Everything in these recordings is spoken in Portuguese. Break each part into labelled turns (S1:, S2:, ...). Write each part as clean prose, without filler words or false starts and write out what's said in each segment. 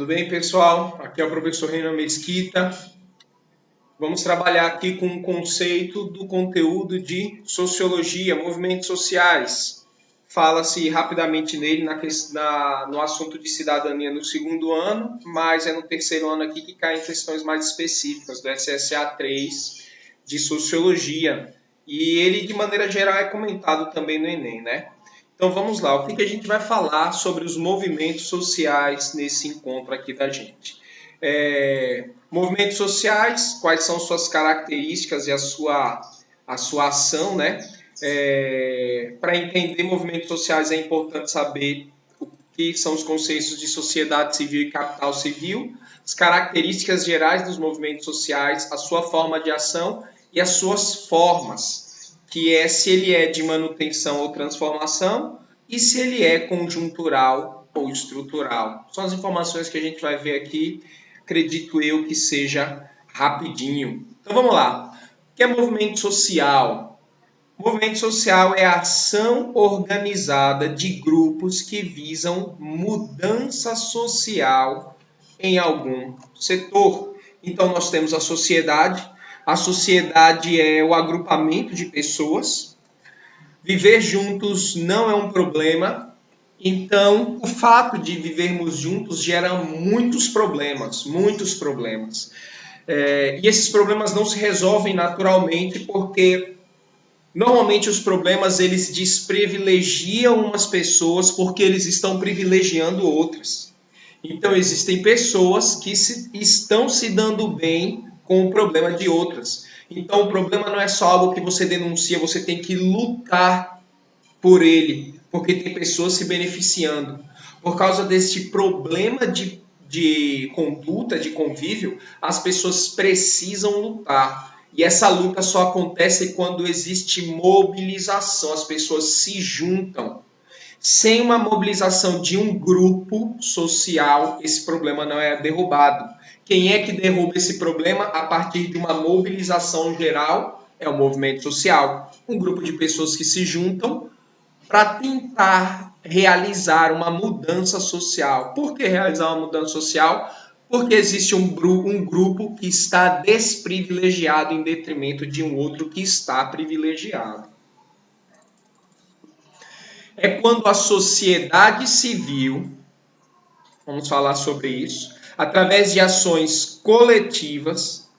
S1: Tudo bem, pessoal? Aqui é o professor Renan Mesquita. Vamos trabalhar aqui com o conceito do conteúdo de sociologia, movimentos sociais. Fala-se rapidamente nele no assunto de cidadania no segundo ano, mas é no terceiro ano aqui que caem questões mais específicas do SSA 3 de sociologia. E ele, de maneira geral, é comentado também no Enem, né? Então vamos lá, o que a gente vai falar sobre os movimentos sociais nesse encontro aqui da gente? Movimentos sociais, quais são suas características e a sua ação, né? Para entender movimentos sociais é importante saber o que são os conceitos de sociedade civil e capital civil, as características gerais dos movimentos sociais, a sua forma de ação e as suas formas, que é se ele é de manutenção ou transformação e se ele é conjuntural ou estrutural. São as informações que a gente vai ver aqui, acredito eu que seja rapidinho. Então vamos lá. O que é movimento social? Movimento social é a ação organizada de grupos que visam mudança social em algum setor. Então nós temos a sociedade. A sociedade é o agrupamento de pessoas. Viver juntos não é um problema. Então, o fato de vivermos juntos gera muitos problemas, muitos problemas. E esses problemas não se resolvem naturalmente porque normalmente os problemas eles desprivilegiam umas pessoas porque eles estão privilegiando outras. Então, existem pessoas que estão se dando bem com o problema de outras. Então, o problema não é só algo que você denuncia, você tem que lutar por ele, porque tem pessoas se beneficiando. Por causa desse problema de conduta, de convívio, as pessoas precisam lutar. E essa luta só acontece quando existe mobilização, as pessoas se juntam. Sem uma mobilização de um grupo social, esse problema não é derrubado. Quem é que derruba esse problema a partir de uma mobilização geral? É o movimento social. Um grupo de pessoas que se juntam para tentar realizar uma mudança social. Por que realizar uma mudança social? Porque existe um grupo que está desprivilegiado em detrimento de um outro que está privilegiado. É quando a sociedade civil, vamos falar sobre isso, através de ações coletivas,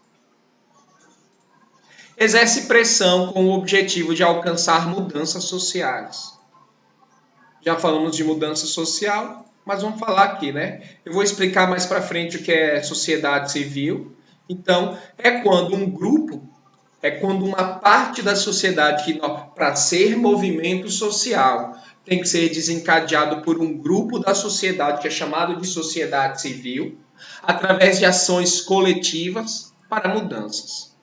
S1: exerce pressão com o objetivo de alcançar mudanças sociais. Já falamos de mudança social, mas vamos falar aqui, né? Eu vou explicar mais para frente o que é sociedade civil. Então, é quando um grupo, é quando uma parte da sociedade que, para ser movimento social, tem que ser desencadeado por um grupo da sociedade, que é chamado de sociedade civil, através de ações coletivas para mudanças.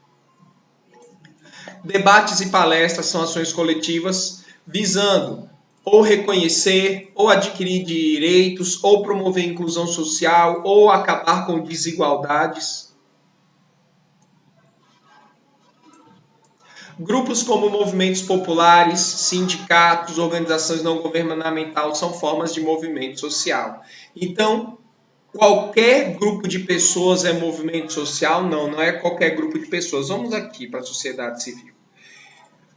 S1: Debates e palestras são ações coletivas visando ou reconhecer, ou adquirir direitos, ou promover inclusão social, ou acabar com desigualdades. Grupos como movimentos populares, sindicatos, organizações não governamentais são formas de movimento social. Então, qualquer grupo de pessoas é movimento social? Não, não é qualquer grupo de pessoas. Vamos aqui para a sociedade civil.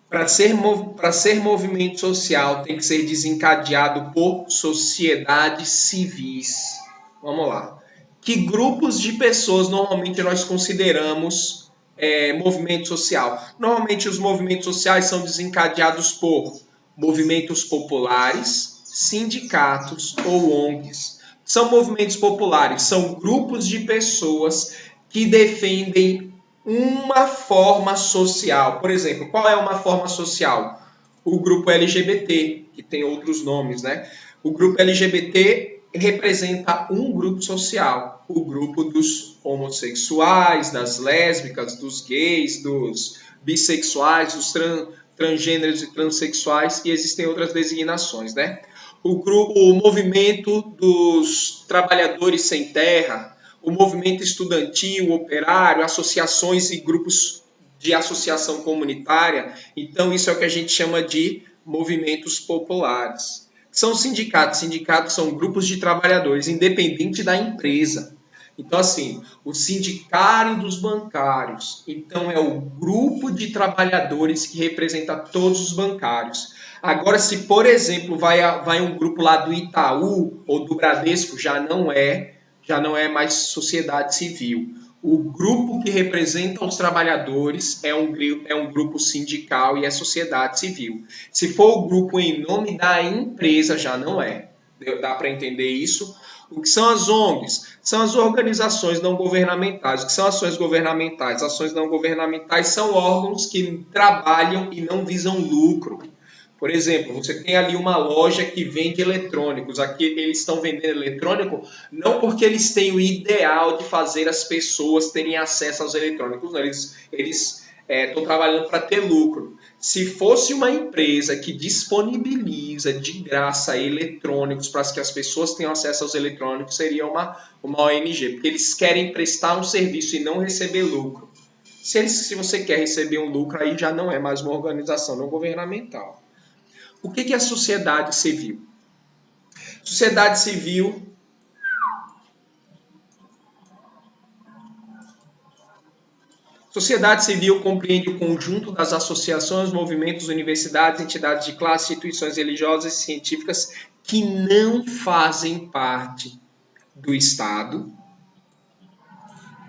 S1: Para ser movimento social, tem que ser desencadeado por sociedades civis. Vamos lá. Que grupos de pessoas normalmente nós consideramos movimento social? Normalmente os movimentos sociais são desencadeados por movimentos populares, sindicatos ou ONGs. São movimentos populares, são grupos de pessoas que defendem uma forma social. Por exemplo, qual é uma forma social? O grupo LGBT, que tem outros nomes, né? O grupo LGBT representa um grupo social, o grupo dos homossexuais, das lésbicas, dos gays, dos bissexuais, dos transgêneros e transexuais, e existem outras designações, né? O movimento dos trabalhadores sem terra, o movimento estudantil, operário, associações e grupos de associação comunitária. Então, isso é o que a gente chama de movimentos populares. São os sindicatos. Sindicatos são grupos de trabalhadores, independente da empresa. Então, assim, o sindicário dos bancários, então é o grupo de trabalhadores que representa todos os bancários. Agora, se, por exemplo, vai um grupo lá do Itaú ou do Bradesco, já não é mais sociedade civil. O grupo que representa os trabalhadores é um grupo sindical e é sociedade civil. Se for o grupo em nome da empresa, já não é. Dá para entender isso? O que são as ONGs? São as organizações não governamentais. O que são ações governamentais? Ações não governamentais são órgãos que trabalham e não visam lucro. Por exemplo, você tem ali uma loja que vende eletrônicos. Aqui eles estão vendendo eletrônico não porque eles têm o ideal de fazer as pessoas terem acesso aos eletrônicos. Não, eles estão trabalhando para ter lucro. Se fosse uma empresa que disponibiliza de graça eletrônicos para que as pessoas tenham acesso aos eletrônicos, seria uma ONG, porque eles querem prestar um serviço e não receber lucro. Se você quer receber um lucro, aí já não é mais uma organização não governamental. O que é a sociedade civil? Sociedade civil Sociedade civil compreende o conjunto das associações, movimentos, universidades, entidades de classe, instituições religiosas e científicas que não fazem parte do Estado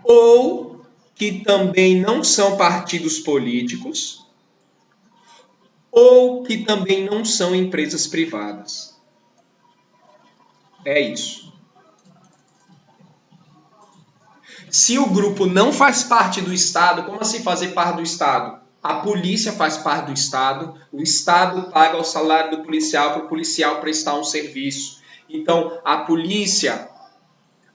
S1: ou que também não são partidos políticos ou que também não são empresas privadas. É isso. Se o grupo não faz parte do Estado, como assim fazer parte do Estado? A polícia faz parte do o Estado paga o salário do policial para o policial prestar um serviço. Então, a polícia,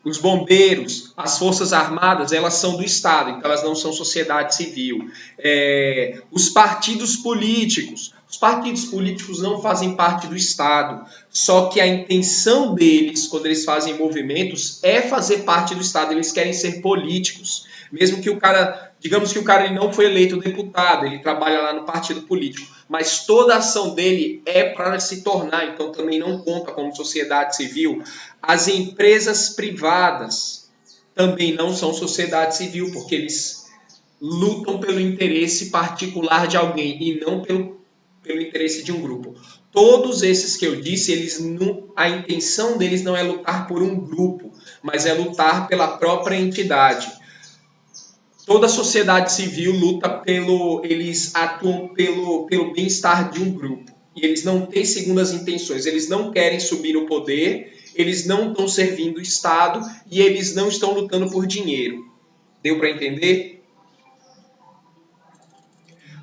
S1: os bombeiros, as forças armadas, elas são do Estado, então elas não são sociedade civil. Os partidos políticos não fazem parte do Estado, só que a intenção deles, quando eles fazem movimentos, é fazer parte do Estado, eles querem ser políticos. Mesmo que o cara, digamos que o cara ele não foi eleito deputado, ele trabalha lá no partido político, mas toda a ação dele é para se tornar, então também não conta como sociedade civil. As empresas privadas também não são sociedade civil, porque eles lutam pelo interesse particular de alguém e não pelo interesse de um grupo. Todos esses que eu disse, a intenção deles não é lutar por um grupo, mas é lutar pela própria entidade. Toda a sociedade civil eles atuam pelo bem-estar de um grupo. E eles não têm segundas intenções, eles não querem subir no poder, eles não estão servindo o Estado e eles não estão lutando por dinheiro. Deu para entender?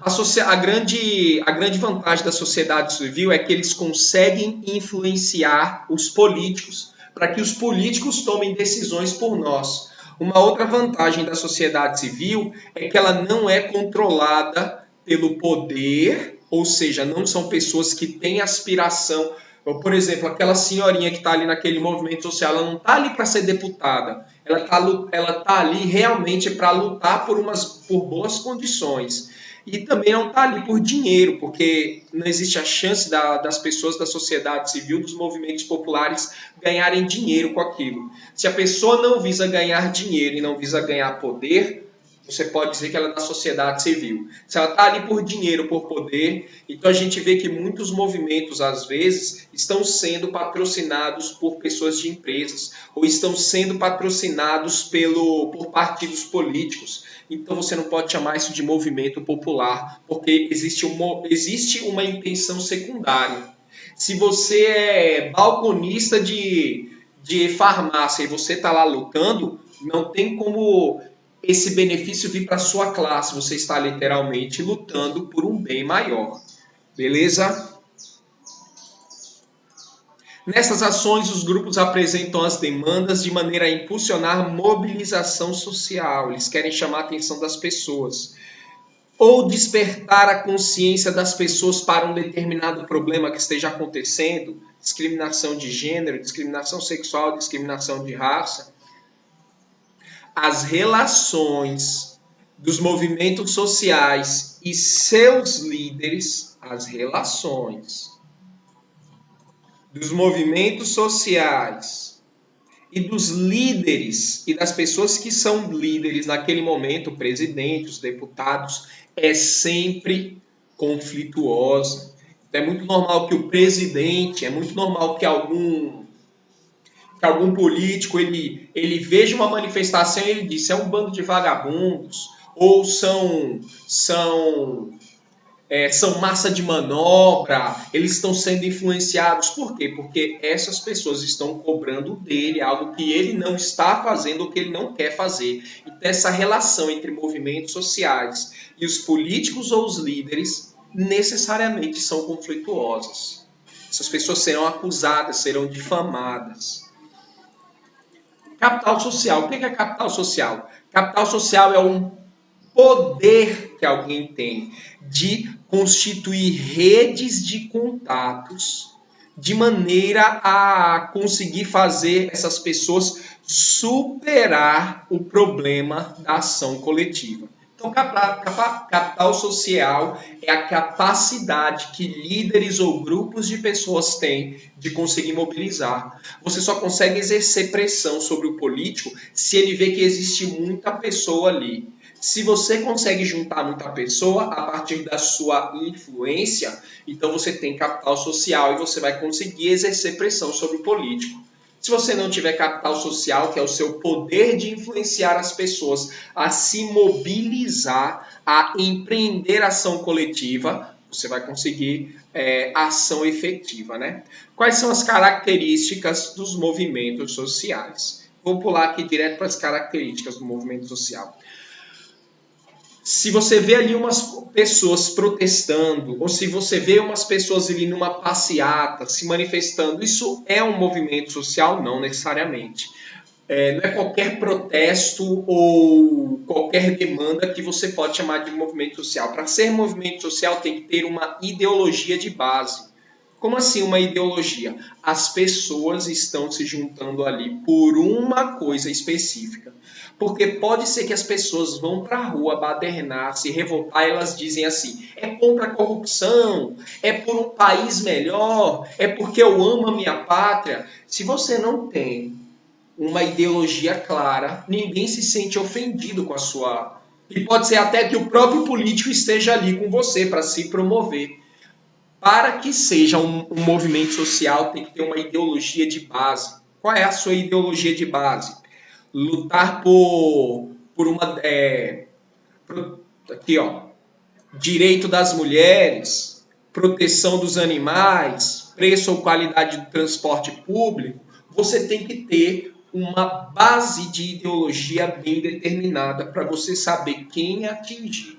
S1: A grande vantagem da sociedade civil é que eles conseguem influenciar os políticos para que os políticos tomem decisões por nós. Uma outra vantagem da sociedade civil é que ela não é controlada pelo poder, ou seja, não são pessoas que têm aspiração. Por exemplo, aquela senhorinha que está ali naquele movimento social, ela não está ali para ser deputada, ela tá ali realmente para lutar por boas condições. E também não está ali por dinheiro, porque não existe a chance das pessoas da sociedade civil, dos movimentos populares, ganharem dinheiro com aquilo. Se a pessoa não visa ganhar dinheiro e não visa ganhar poder, você pode dizer que ela é da sociedade civil. Se ela está ali por dinheiro, por poder, então a gente vê que muitos movimentos, às vezes, estão sendo patrocinados por pessoas de empresas, ou estão sendo patrocinados por partidos políticos. Então você não pode chamar isso de movimento popular, porque existe uma intenção secundária. Se você é balconista de farmácia e você está lá lutando, não tem como esse benefício vir para a sua classe. Você está literalmente lutando por um bem maior. Beleza? Nessas ações, os grupos apresentam as demandas de maneira a impulsionar mobilização social. Eles querem chamar a atenção das pessoas. Ou despertar a consciência das pessoas para um determinado problema que esteja acontecendo. Discriminação de gênero, discriminação sexual, discriminação de raça. As relações dos movimentos sociais e seus líderes, as relações dos movimentos sociais e dos líderes e das pessoas que são líderes naquele momento, o presidente, os deputados, é sempre conflituosa. Então, é muito normal que o presidente, é muito normal que algum político ele veja uma manifestação e ele diz, é um bando de vagabundos, ou são massa de manobra, eles estão sendo influenciados. Por quê? Porque essas pessoas estão cobrando dele algo que ele não está fazendo ou que ele não quer fazer. Então, essa relação entre movimentos sociais e os políticos ou os líderes necessariamente são conflituosas. Essas pessoas serão acusadas, serão difamadas. Capital social. O que é capital social? Capital social é um poder que alguém tem de constituir redes de contatos de maneira a conseguir fazer essas pessoas superar o problema da ação coletiva. Então, capital social é a capacidade que líderes ou grupos de pessoas têm de conseguir mobilizar. Você só consegue exercer pressão sobre o político se ele vê que existe muita pessoa ali. Se você consegue juntar muita pessoa a partir da sua influência, então você tem capital social e você vai conseguir exercer pressão sobre o político. Se você não tiver capital social, que é o seu poder de influenciar as pessoas a se mobilizar, a empreender ação coletiva, você vai conseguir ação efetiva, né? Quais são as características dos movimentos sociais? Vou pular aqui direto para as características do movimento social. Se você vê ali umas pessoas protestando, ou se você vê umas pessoas ali numa passeata, se manifestando, isso é um movimento social? Não necessariamente. Não é qualquer protesto ou qualquer demanda que você pode chamar de movimento social. Para ser movimento social tem que ter uma ideologia de base. Como assim uma ideologia? As pessoas estão se juntando ali por uma coisa específica. Porque pode ser que as pessoas vão para a rua badernar, se revoltar, e elas dizem assim, é contra a corrupção, é por um país melhor, é porque eu amo a minha pátria. Se você não tem uma ideologia clara, ninguém se sente ofendido com a sua... E pode ser até que o próprio político esteja ali com você para se promover. Para que seja um movimento social, tem que ter uma ideologia de base. Qual é a sua ideologia de base? Lutar por uma... aqui, ó. Direito das mulheres, proteção dos animais, preço ou qualidade do transporte público. Você tem que ter uma base de ideologia bem determinada para você saber quem atingir.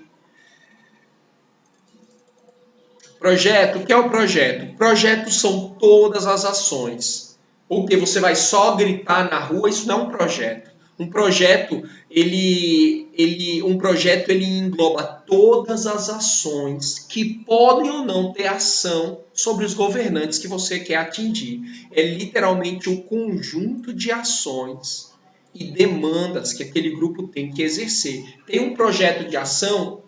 S1: Projeto, o que é o projeto? Projetos são todas as ações. Porque você vai só gritar na rua, isso não é um projeto. Um projeto, ele engloba todas as ações que podem ou não ter ação sobre os governantes que você quer atingir. É literalmente o conjunto de ações e demandas que aquele grupo tem que exercer. Tem um projeto de ação.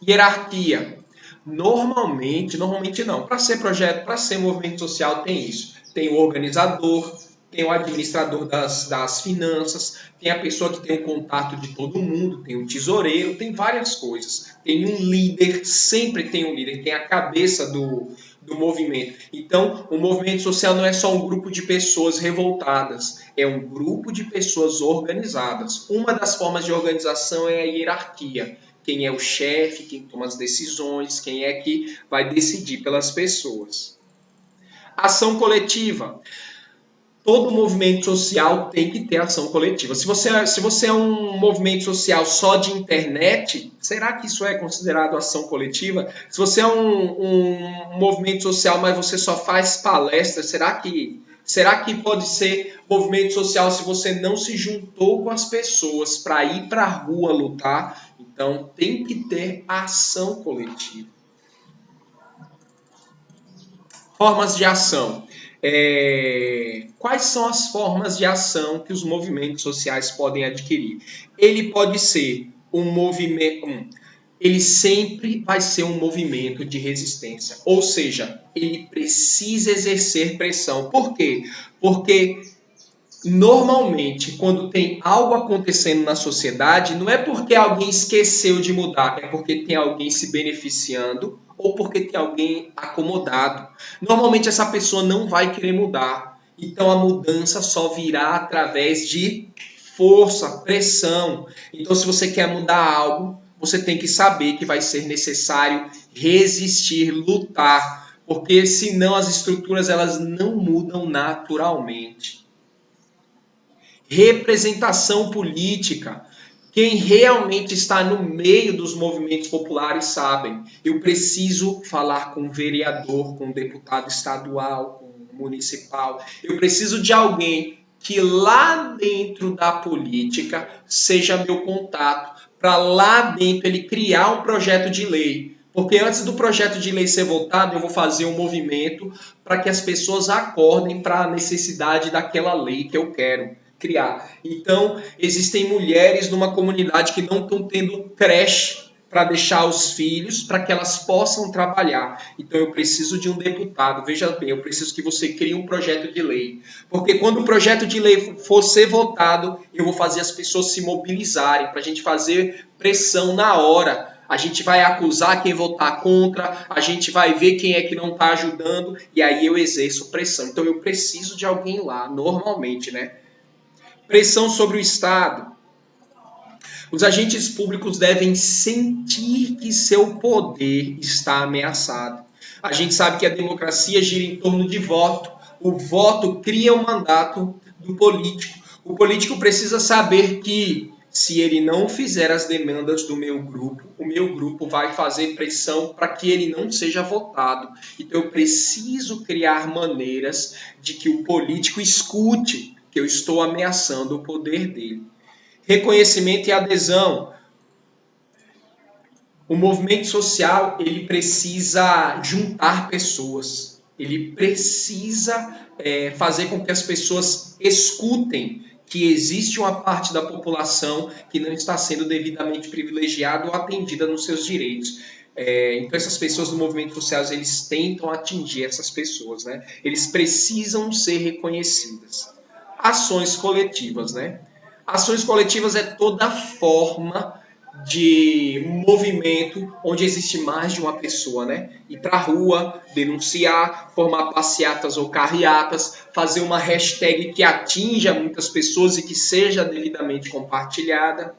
S1: Hierarquia. Normalmente não. Para ser projeto, para ser movimento social, tem isso. Tem o organizador, tem o administrador das finanças, tem a pessoa que tem o contato de todo mundo, tem o tesoureiro, tem várias coisas. Tem um líder, sempre tem um líder, tem a cabeça do movimento. Então, o movimento social não é só um grupo de pessoas revoltadas, é um grupo de pessoas organizadas. Uma das formas de organização é a hierarquia. Quem é o chefe, quem toma as decisões, quem é que vai decidir pelas pessoas. Ação coletiva. Todo movimento social tem que ter ação coletiva. Se você é um movimento social só de internet, será que isso é considerado ação coletiva? Se você é um movimento social, mas você só faz palestras, será que pode ser movimento social se você não se juntou com as pessoas para ir para a rua lutar? Então, tem que ter ação coletiva. Formas de ação. Quais são as formas de ação que os movimentos sociais podem adquirir? Ele pode ser um movimento... ele sempre vai ser um movimento de resistência. Ou seja, ele precisa exercer pressão. Por quê? Porque normalmente, quando tem algo acontecendo na sociedade, não é porque alguém esqueceu de mudar, é porque tem alguém se beneficiando ou porque tem alguém acomodado. Normalmente essa pessoa não vai querer mudar. Então a mudança só virá através de força, pressão. Então se você quer mudar algo, você tem que saber que vai ser necessário resistir, lutar, porque senão as estruturas elas não mudam naturalmente. Representação política. Quem realmente está no meio dos movimentos populares sabem. Eu preciso falar com um vereador, com um deputado estadual, com um municipal. Eu preciso de alguém que lá dentro da política seja meu contato, para lá dentro ele criar um projeto de lei. Porque antes do projeto de lei ser votado, eu vou fazer um movimento para que as pessoas acordem para a necessidade daquela lei que eu quero criar. Então, existem mulheres numa comunidade que não estão tendo creche para deixar os filhos, para que elas possam trabalhar. Então, eu preciso de um deputado. Veja bem, eu preciso que você crie um projeto de lei. Porque quando o projeto de lei for ser votado, eu vou fazer as pessoas se mobilizarem, para a gente fazer pressão na hora. A gente vai acusar quem votar contra, a gente vai ver quem é que não está ajudando, e aí eu exerço pressão. Então, eu preciso de alguém lá, normalmente, né? Pressão sobre o Estado. Os agentes públicos devem sentir que seu poder está ameaçado. A gente sabe que a democracia gira em torno de voto. O voto cria o mandato do político. O político precisa saber que, se ele não fizer as demandas do meu grupo, o meu grupo vai fazer pressão para que ele não seja votado. Então eu preciso criar maneiras de que o político escute que eu estou ameaçando o poder dele. Reconhecimento e adesão. O movimento social, ele precisa juntar pessoas. Ele precisa fazer com que as pessoas escutem que existe uma parte da população que não está sendo devidamente privilegiada ou atendida nos seus direitos. Então essas pessoas do movimento social, eles tentam atingir essas pessoas, né? Eles precisam ser reconhecidas. Ações coletivas, né? Ações coletivas é toda forma de movimento onde existe mais de uma pessoa, né? Ir para a rua, denunciar, formar passeatas ou carreatas, fazer uma hashtag que atinja muitas pessoas e que seja devidamente compartilhada.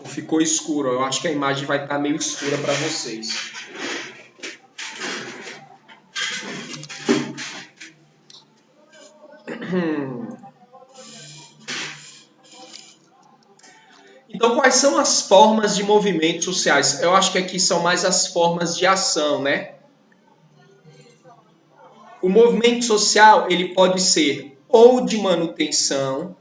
S1: Ficou escuro, eu acho que a imagem vai estar meio escura para vocês. Então, quais são as formas de movimentos sociais? Eu acho que aqui são mais as formas de ação, né? O movimento social, ele pode ser ou de manutenção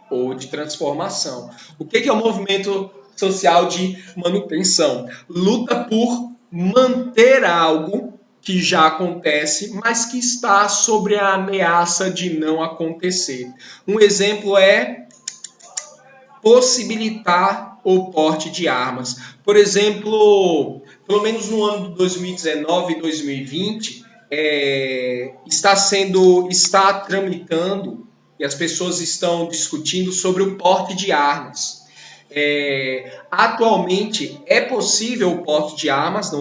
S1: ou de transformação. O que é o movimento social de manutenção? Luta por manter algo que já acontece, mas que está sobre a ameaça de não acontecer. Um exemplo é possibilitar o porte de armas. Por exemplo, pelo menos no ano de 2019 e 2020, está tramitando e as pessoas estão discutindo sobre o porte de armas. Atualmente é possível o porte de armas,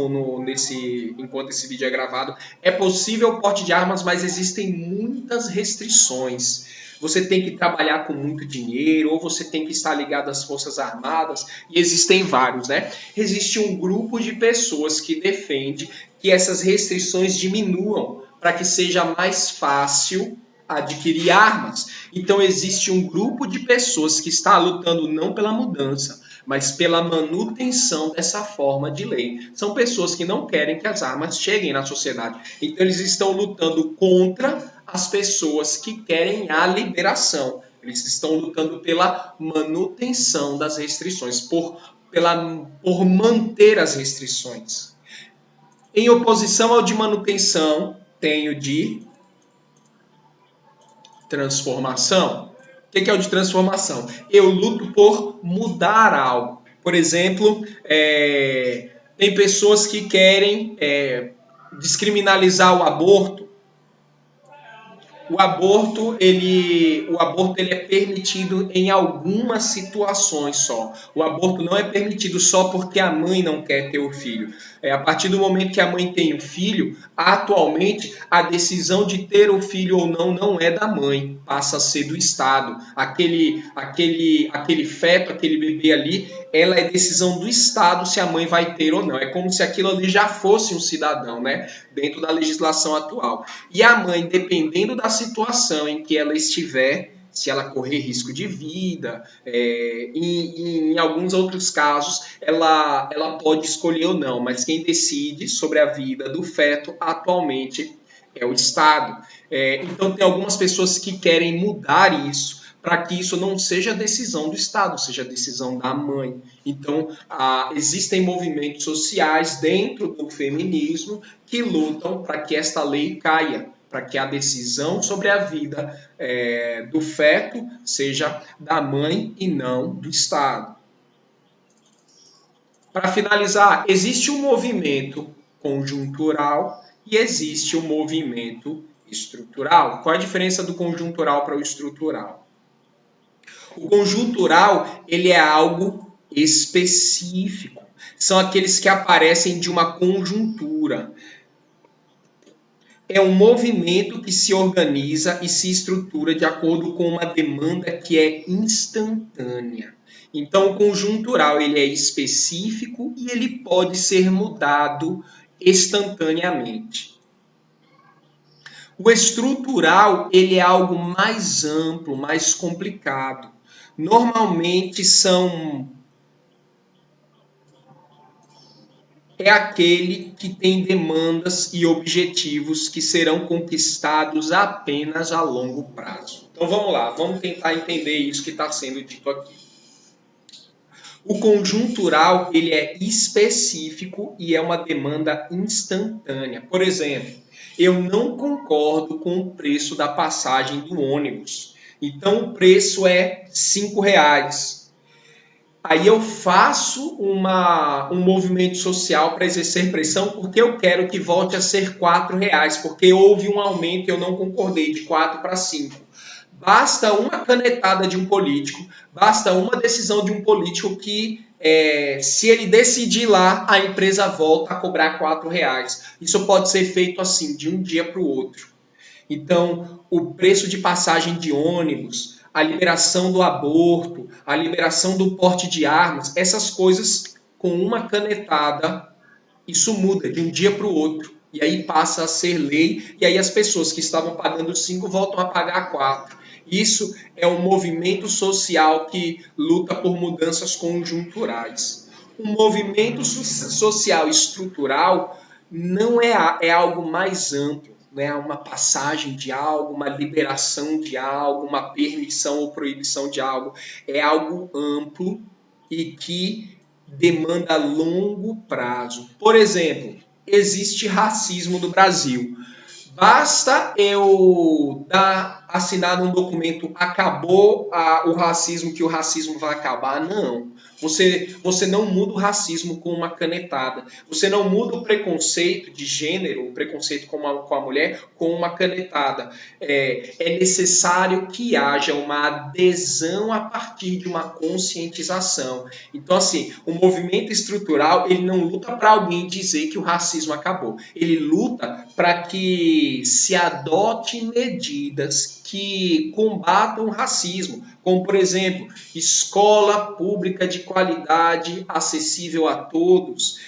S1: enquanto esse vídeo é gravado, é possível o porte de armas, mas existem muitas restrições. Você tem que trabalhar com muito dinheiro, ou você tem que estar ligado às Forças Armadas, e existem vários, né? Existe um grupo de pessoas que defende que essas restrições diminuam para que seja mais fácil adquirir armas. Então existe um grupo de pessoas que está lutando não pela mudança, mas pela manutenção dessa forma de lei. São pessoas que não querem que as armas cheguem na sociedade. Então eles estão lutando contra as pessoas que querem a liberação. Eles estão lutando pela manutenção das restrições, por manter as restrições. Em oposição ao de manutenção, tem o de transformação. O que é o de transformação? Eu luto por mudar algo. Por exemplo, tem pessoas que querem descriminalizar o aborto. O aborto ele é permitido em algumas situações só. O aborto não é permitido só porque a mãe não quer ter o filho. A partir do momento que a mãe tem o filho, atualmente a decisão de ter o filho ou não é da mãe, passa a ser do Estado. Aquele feto, aquele bebê ali, ela é decisão do Estado se a mãe vai ter ou não. É como se aquilo ali já fosse um cidadão, né? Dentro da legislação atual. E a mãe, dependendo da situação em que ela estiver, se ela correr risco de vida, em alguns outros casos, ela pode escolher ou não, mas quem decide sobre a vida do feto atualmente é o Estado. Então, tem algumas pessoas que querem mudar isso, para que isso não seja decisão do Estado, seja decisão da mãe. Então, existem movimentos sociais dentro do feminismo que lutam para que esta lei caia, para que a decisão sobre a vida do feto seja da mãe e não do Estado. Para finalizar, existe um movimento conjuntural e existe um movimento estrutural. Qual a diferença do conjuntural para o estrutural? O conjuntural, ele é algo específico. São aqueles que aparecem de uma conjuntura. É um movimento que se organiza e se estrutura de acordo com uma demanda que é instantânea. Então, o conjuntural, ele é específico e ele pode ser mudado instantaneamente. O estrutural, ele é algo mais amplo, mais complicado. Normalmente é aquele que tem demandas e objetivos que serão conquistados apenas a longo prazo. Então vamos lá, vamos tentar entender isso que está sendo dito aqui. O conjuntural, ele é específico e é uma demanda instantânea. Por exemplo, eu não concordo com o preço da passagem do ônibus. Então o preço é R$5. Aí eu faço um movimento social para exercer pressão porque eu quero que volte a ser R$4, porque houve um aumento e eu não concordei de 4 para 5. Basta uma canetada de um político, basta uma decisão de um político que, se ele decidir lá, a empresa volta a cobrar R$4. Isso pode ser feito assim, de um dia para o outro. Então, o preço de passagem de ônibus, a liberação do aborto, a liberação do porte de armas, essas coisas, com uma canetada, isso muda de um dia para o outro. E aí passa a ser lei, e aí as pessoas que estavam pagando 5 voltam a pagar 4. Isso é um movimento social que luta por mudanças conjunturais. O movimento social estrutural não é algo mais amplo. Né, uma passagem de algo, uma liberação de algo, uma permissão ou proibição de algo. É algo amplo e que demanda longo prazo. Por exemplo, existe racismo no Brasil. Basta eu assinar um documento, acabou o racismo, que o racismo vai acabar? Não. Você não muda o racismo com uma canetada. Você não muda o preconceito de gênero, o preconceito com a mulher, com uma canetada. É necessário que haja uma adesão a partir de uma conscientização. Então, assim, o movimento estrutural, ele não luta para alguém dizer que o racismo acabou. Ele luta para que se adote medidas que combatam o racismo, como, por exemplo, escola pública de qualidade, acessível a todos,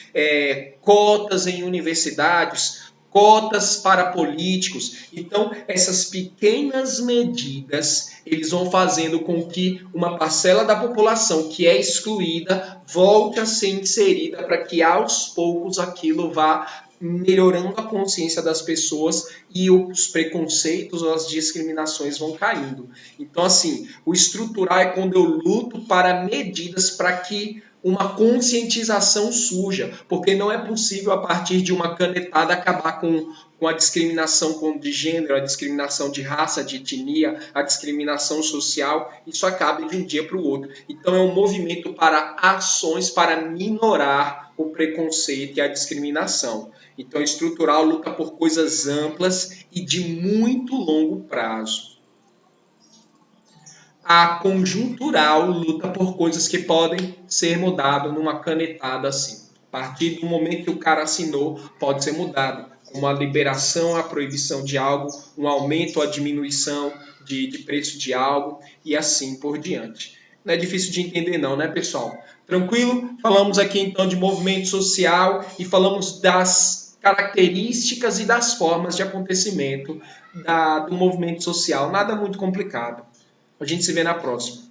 S1: cotas em universidades, cotas para políticos. Então, essas pequenas medidas, eles vão fazendo com que uma parcela da população que é excluída volte a ser inserida para que, aos poucos, aquilo vá melhorando a consciência das pessoas e os preconceitos ou as discriminações vão caindo. Então, assim, o estrutural é quando eu luto para medidas para que uma conscientização surja, porque não é possível, a partir de uma canetada, acabar com a discriminação de gênero, a discriminação de raça, de etnia, a discriminação social. Isso acaba de um dia para o outro. Então, é um movimento para ações para minorar o preconceito e a discriminação. Então, estrutural luta por coisas amplas e de muito longo prazo. A conjuntural luta por coisas que podem ser mudadas numa canetada assim. A partir do momento que o cara assinou, pode ser mudado. Como a liberação, a proibição de algo, um aumento ou a diminuição de preço de algo e assim por diante. Não é difícil de entender não, né, pessoal? Tranquilo? Falamos aqui então de movimento social e falamos das características e das formas de acontecimento do movimento social. Nada muito complicado. A gente se vê na próxima.